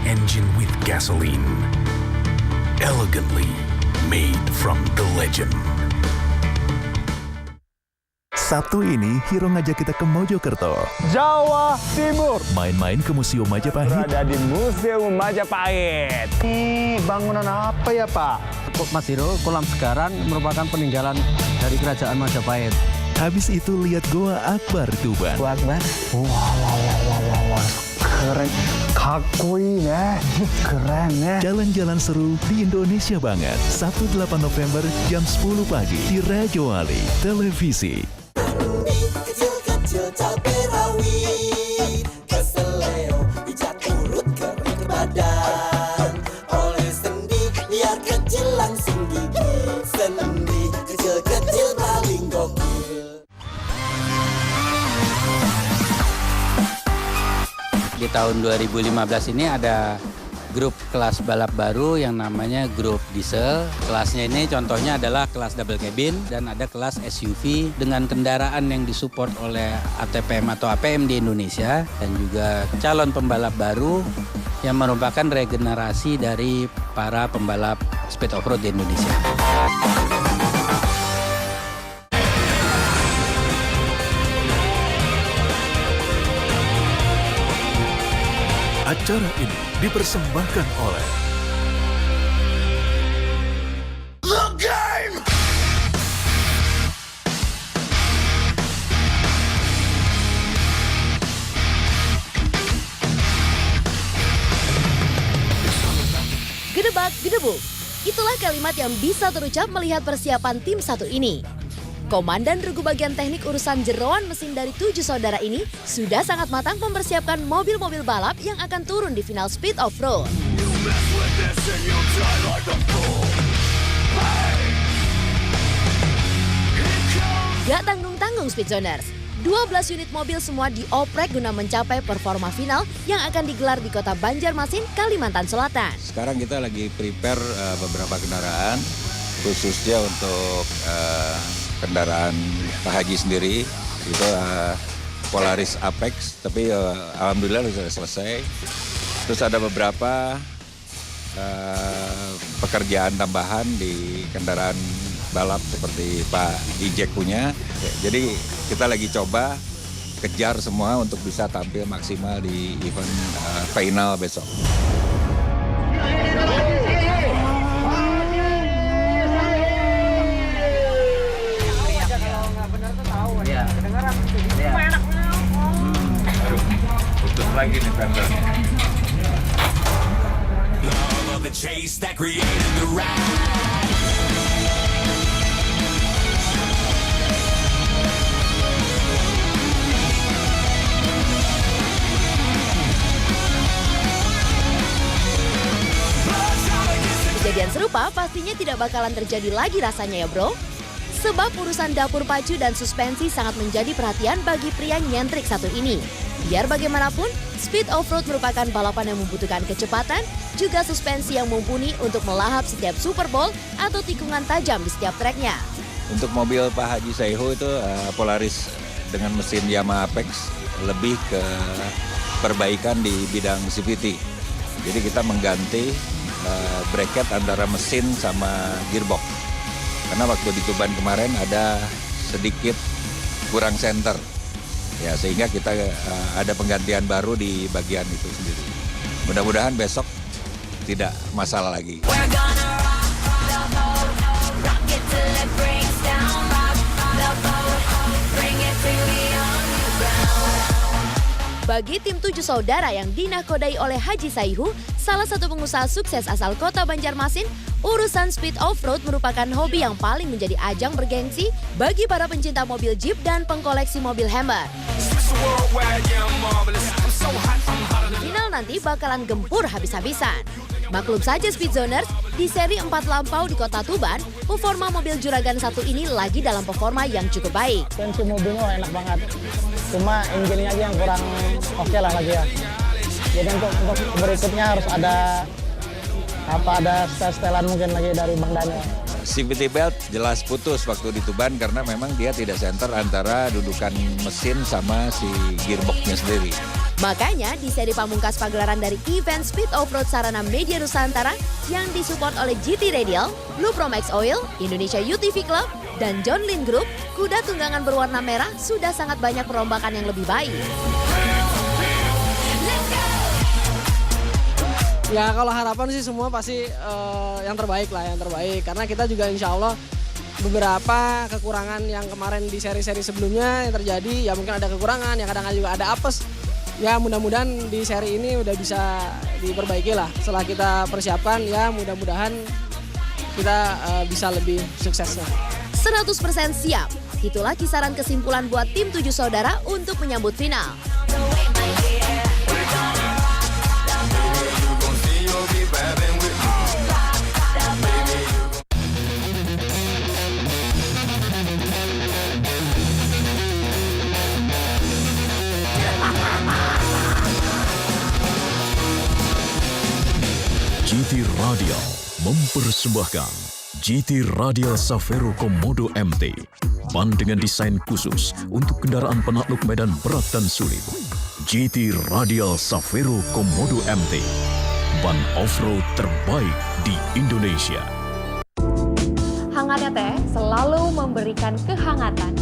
engine with gasoline. Elegantly made from the legend. Sabtu ini, Hiro ngajak kita ke Mojokerto. Jawa Timur. Main-main ke Museum Majapahit. Berada di Museum Majapahit. Ini bangunan apa ya, Pak? Mas Hiro, kolam sekarang merupakan peninggalan dari kerajaan Majapahit. Habis itu lihat Goa Akbar Tuban. Goa Akbar? Wah. Keren. Kakui ya. Keren ya. Jalan-jalan seru di Indonesia banget. Sabtu 8 November jam 10 pagi di Radio Wali Televisi. Kecil-kecil cabai rawit, keseleo, hijat urut kering badan. Oleh sendi, biar kecil langsung gigit. Sendi, kecil-kecil paling gokil. Di tahun 2015 ini ada grup kelas balap baru yang namanya grup diesel. Kelasnya ini contohnya adalah kelas double cabin dan ada kelas SUV dengan kendaraan yang disupport oleh ATPM atau APM di Indonesia dan juga calon pembalap baru yang merupakan regenerasi dari para pembalap speed off-road di Indonesia. Acara ini dipersembahkan oleh The Game. Gedebak, gedebuk. Itulah kalimat yang bisa terucap melihat persiapan tim satu ini. Komandan Regu Bagian Teknik Urusan Jeroan Mesin dari 7 saudara ini sudah sangat matang mempersiapkan mobil-mobil balap yang akan turun di final speed off-road. Gak tanggung-tanggung Speedzoners, 12 unit mobil semua dioprek guna mencapai performa final yang akan digelar di kota Banjarmasin, Kalimantan Selatan. Sekarang kita lagi prepare beberapa kendaraan, khususnya untuk kendaraan Pak Haji sendiri, itu Polaris Apex, tapi alhamdulillah sudah selesai. Terus ada beberapa pekerjaan tambahan di kendaraan balap seperti Pak Ijek punya. Jadi kita lagi coba kejar semua untuk bisa tampil maksimal di event final besok. Putus lagi nih pendelnya. Kejadian serupa pastinya tidak bakalan terjadi lagi rasanya ya bro. Sebab urusan dapur pacu dan suspensi sangat menjadi perhatian bagi pria nyentrik satu ini. Biar bagaimanapun, speed off-road merupakan balapan yang membutuhkan kecepatan, juga suspensi yang mumpuni untuk melahap setiap Super Bowl atau tikungan tajam di setiap treknya. Untuk mobil Pak Haji Saihu itu Polaris dengan mesin Yamaha Apex lebih ke perbaikan di bidang CVT. Jadi kita mengganti bracket antara mesin sama gearbox. Karena waktu di Tuban kemarin ada sedikit kurang center. Ya, sehingga kita ada penggantian baru di bagian itu sendiri. Mudah-mudahan besok tidak masalah lagi. Bagi tim 7 saudara yang dinakodai oleh Haji Saihu, salah satu pengusaha sukses asal kota Banjarmasin, urusan speed off-road merupakan hobi yang paling menjadi ajang bergengsi bagi para pencinta mobil Jeep dan pengkoleksi mobil Hammer. Di final nanti bakalan gempur habis-habisan. Maklum saja Speedzoners, di seri 4 lampau di kota Tuban, performa mobil Juragan 1 ini lagi dalam performa yang cukup baik. Tensi mobilnya enak banget, cuma engine-nya aja yang kurang oke lah lagi ya. Jadi untuk berikutnya harus ada setelan mungkin lagi dari Bang Daniel. CVT belt jelas putus waktu di Tuban karena memang dia tidak center antara dudukan mesin sama si gearboxnya sendiri. Makanya di seri pamungkas pagelaran dari event Speed Offroad Sarana Media Nusantara yang disupport oleh GT Radial, Blue Pro Max Oil, Indonesia UTV Club, dan John Lynn Group, kuda tunggangan berwarna merah sudah sangat banyak perombakan yang lebih baik. Ya kalau harapan sih semua pasti yang terbaik lah, yang terbaik. Karena kita juga insya Allah beberapa kekurangan yang kemarin di seri-seri sebelumnya yang terjadi, ya mungkin ada kekurangan, yang kadang-kadang juga ada apes. Ya mudah-mudahan di seri ini udah bisa diperbaiki lah. Setelah kita persiapkan, ya mudah-mudahan kita bisa lebih suksesnya. 100% siap. Itulah kisaran kesimpulan buat tim 7 saudara untuk menyambut final. GT Radial mempersembahkan GT Radial Savero Komodo MT, ban dengan desain khusus untuk kendaraan penakluk medan berat dan sulit. GT Radial Savero Komodo MT, ban off-road terbaik di Indonesia. Hangatnya teh selalu memberikan kehangatan.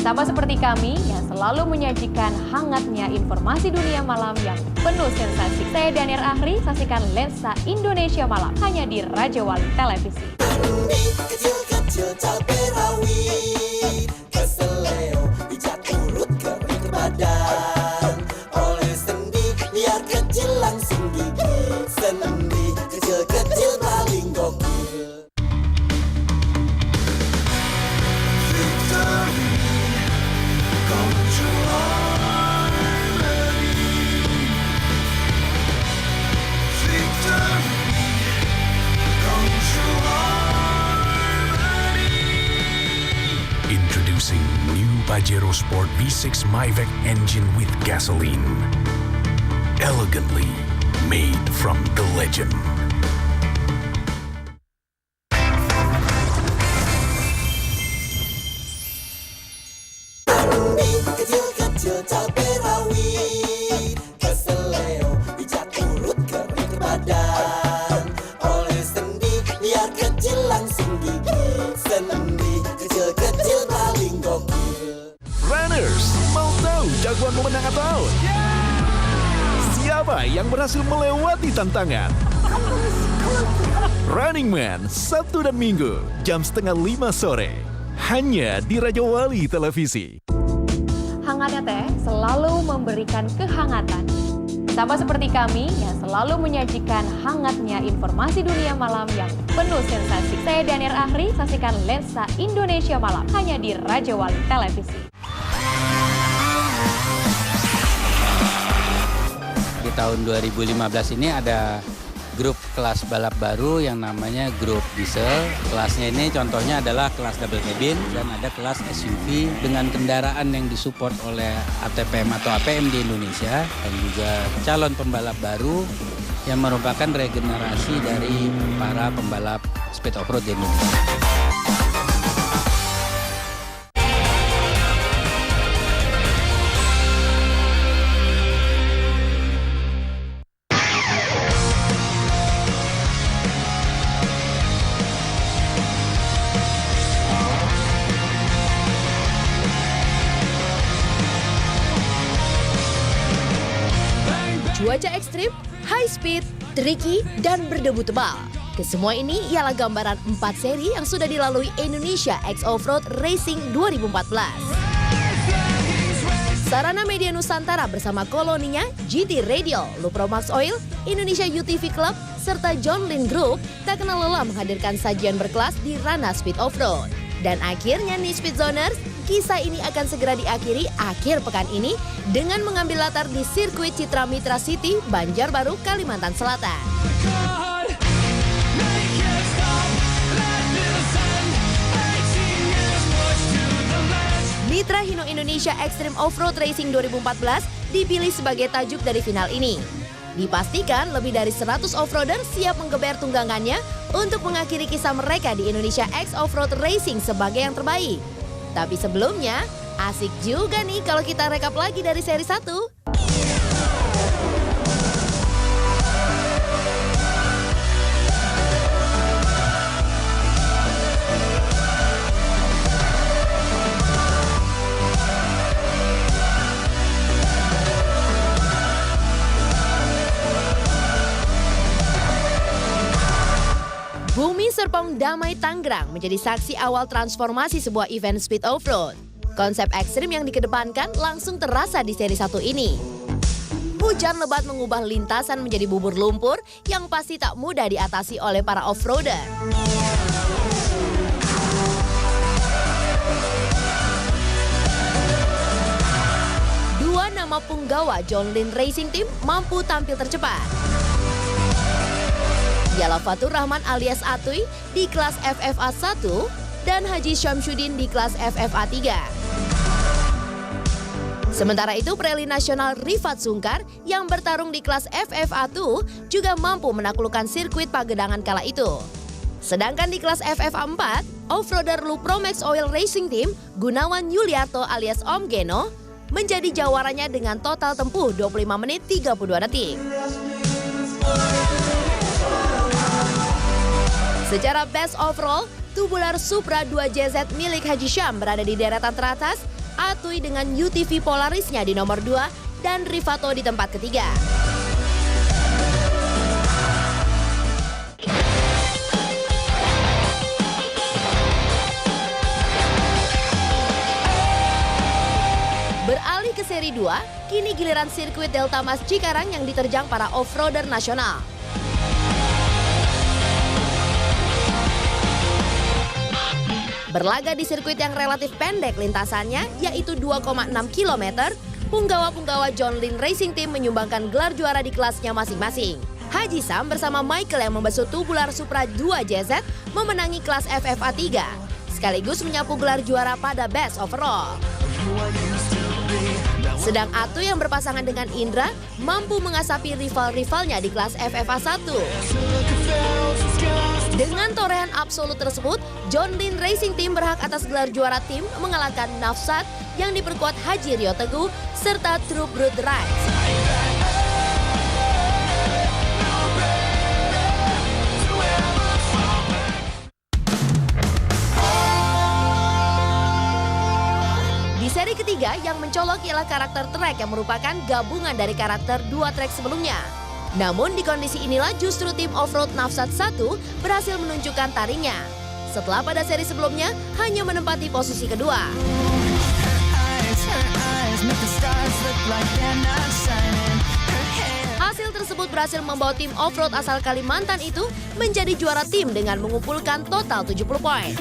Sama seperti kami yang selalu menyajikan hangatnya informasi dunia malam yang penuh sensasi. Saya Daniel Ahri, saksikan Lensa Indonesia Malam hanya di Raja Wali Televisi. Kecil-kecil cabai rawit, keseleo, bijak urut kering ke badan. Oleh sendi, biar kecil langsung gigit. Sendi, kecil-kecil paling gokil. Introducing new Pajero Sport V6 Myvec engine with gasoline. Elegantly made from the legend. Kecil-kecil cabai rawit, keseleo, bijak urut kering ke badan. Oleh sendi, biar kecil langsung gigit. Sendi, kecil-kecil paling gokil. Runners, mau tahu jagoan pemenang atau? Siapa yang berhasil melewati tantangan? Running Man, Sabtu dan Minggu, jam 4:30 sore. Hanya di Raja Wali Televisi. Hangatnya teh selalu memberikan kehangatan. Sama seperti kami yang selalu menyajikan hangatnya informasi dunia malam yang penuh sensasi. Saya Daniel Ahri, saksikan Lensa Indonesia Malam hanya di Raja Wali Televisi. Di tahun 2015 ini ada grup kelas balap baru yang namanya grup diesel. Kelasnya ini contohnya adalah kelas double cabin dan ada kelas SUV dengan kendaraan yang disupport oleh ATPM atau APM di Indonesia dan juga calon pembalap baru yang merupakan regenerasi dari para pembalap speed off-road di Indonesia. Cuaca ekstrim, high speed, tricky, dan berdebu tebal. Kesemua ini ialah gambaran 4 seri yang sudah dilalui Indonesia X Offroad Racing 2014. Sarana Media Nusantara bersama koloninya GT Radial, Blue Pro Max Oil, Indonesia UTV Club, serta John Lynn Group tak kenal lelah menghadirkan sajian berkelas di ranah speed off-road. Dan akhirnya nih Speed Zoners, kisah ini akan segera diakhiri akhir pekan ini dengan mengambil latar di sirkuit Citra Mitra City, Banjarbaru, Kalimantan Selatan. Mitra Hino Indonesia Extreme Off-Road Racing 2014 dipilih sebagai tajuk dari final ini. Dipastikan lebih dari 100 off-roader siap menggeber tunggangannya untuk mengakhiri kisah mereka di Indonesia X Off-Road Racing sebagai yang terbaik. Tapi sebelumnya, asik juga nih kalau kita rekap lagi dari seri 1. Bumi Serpong Damai Tangerang menjadi saksi awal transformasi sebuah event speed off-road. Konsep ekstrim yang dikedepankan langsung terasa di seri 1 ini. Hujan lebat mengubah lintasan menjadi bubur lumpur yang pasti tak mudah diatasi oleh para off-roader. Dua nama punggawa John Lynn Racing Team mampu tampil tercepat. Ialah Fatur Rahman alias Atuy di kelas FFA 1 dan Haji Syamsuddin di kelas FFA 3. Sementara itu Preli Nasional Rifat Sungkar yang bertarung di kelas FFA 2 juga mampu menaklukkan sirkuit Pagedangan kala itu. Sedangkan di kelas FFA 4, off-roader Lupromax Oil Racing Team Gunawan Yuliarto alias Om Geno menjadi jawaranya dengan total tempuh 25 menit 32 detik. Secara best overall, tubular Supra 2JZ milik Haji Syam berada di deretan teratas, Atuy dengan UTV Polarisnya di nomor 2 dan Rifato di tempat ketiga. Beralih ke seri 2, kini giliran sirkuit Delta Mas Cikarang yang diterjang para off-roader nasional. Berlaga di sirkuit yang relatif pendek lintasannya, yaitu 2,6 km, punggawa-punggawa John Lynn Racing Team menyumbangkan gelar juara di kelasnya masing-masing. Haji Sam bersama Michael yang membesut tubular Supra 2JZ memenangi kelas FFA 3, sekaligus menyapu gelar juara pada Best Overall. Sedang Atuy yang berpasangan dengan Indra mampu mengasapi rival-rivalnya di kelas FFA 1. Dengan torehan absolut tersebut, John Lynn Racing Team berhak atas gelar juara tim mengalahkan Nafsat yang diperkuat Haji Rio Teguh serta True Brute Rides. Di seri ketiga yang mencolok ialah karakter trek yang merupakan gabungan dari karakter 2 trek sebelumnya. Namun di kondisi inilah justru tim off-road Nafsat 1 berhasil menunjukkan taringnya. Setelah pada seri sebelumnya hanya menempati posisi kedua. Hasil tersebut berhasil membawa tim off-road asal Kalimantan itu menjadi juara tim dengan mengumpulkan total 70 poin.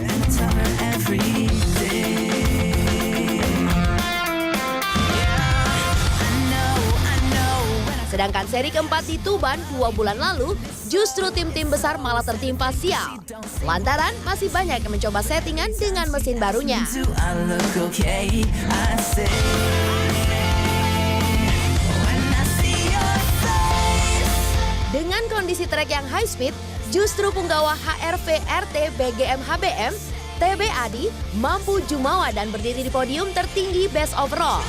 Sedangkan seri keempat di Tuban 2 bulan lalu, justru tim-tim besar malah tertimpa sial. Lantaran masih banyak yang mencoba settingan dengan mesin barunya. Dengan kondisi trek yang high speed, justru punggawa HRV RT BGM HBM, TB Adi, mampu jumawa dan berdiri di podium tertinggi best overall.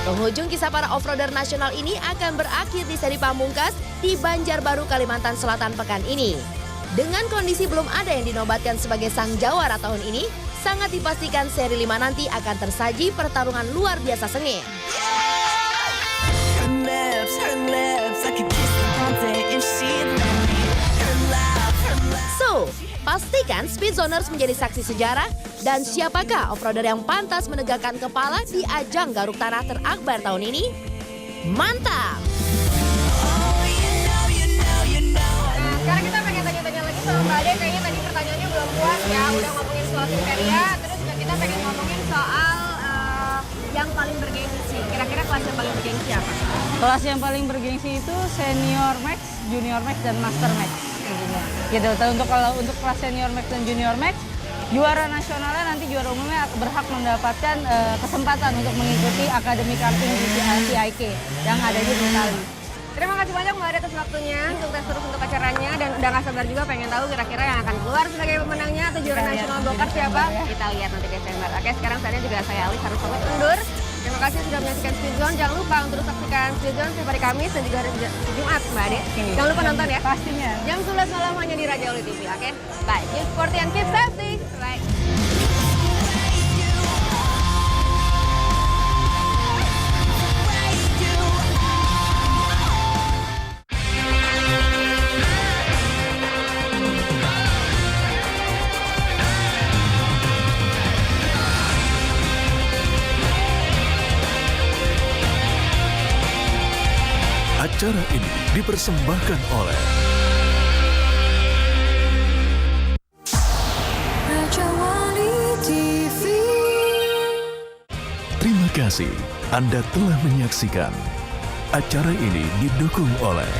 Penghujung kisah para off-roader nasional ini akan berakhir di seri pamungkas di Banjarbaru, Kalimantan Selatan pekan ini. Dengan kondisi belum ada yang dinobatkan sebagai sang jawara tahun ini, sangat dipastikan seri 5 nanti akan tersaji pertarungan luar biasa sengit. So, pastikan Speedzoners menjadi saksi sejarah dan siapakah off-roader yang pantas menegakkan kepala di ajang garuk tanah terakbar tahun ini? Mantap! Sekarang kita pengen tanya-tanya lagi sama Mbak Ade, kayaknya tadi pertanyaannya belum puas ya, udah ngomongin soal kriteria, terus juga kita pengen ngomongin soal yang paling bergengsi. Kira-kira kelas yang paling bergengsi apa? Kelas yang paling bergengsi itu senior max, junior max, dan master max. Gitu. Untuk kelas senior max dan junior max, juara nasionalnya nanti juara umumnya berhak mendapatkan kesempatan untuk mengikuti Akademi Karting CIK yang ada di Itali. Terima kasih banyak Mbak Ade atas waktunya, sukses terus untuk acaranya dan udah gak sabar juga pengen tahu kira-kira yang akan keluar sebagai pemenangnya atau juara nasional go-kart siapa. Kita lihat nanti Desember. Oke, sekarang saatnya juga saya Alis harus pamit undur. Terima kasih sudah menyaksikan Speedzone. Jangan lupa untuk saksikan Speedzone setiap hari Kamis dan juga hari Jumat, Mbak Ade. Jangan lupa nonton ya. Pastinya. Jam 11 malam hanya di Raja Oli TV, oke? Bye. Keep sporty and keep safety. Bye. Acara ini dipersembahkan oleh Raja Wali TV. Terima kasih Anda telah menyaksikan. Acara ini didukung oleh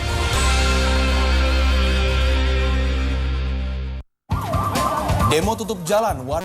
Demo tutup jalan warga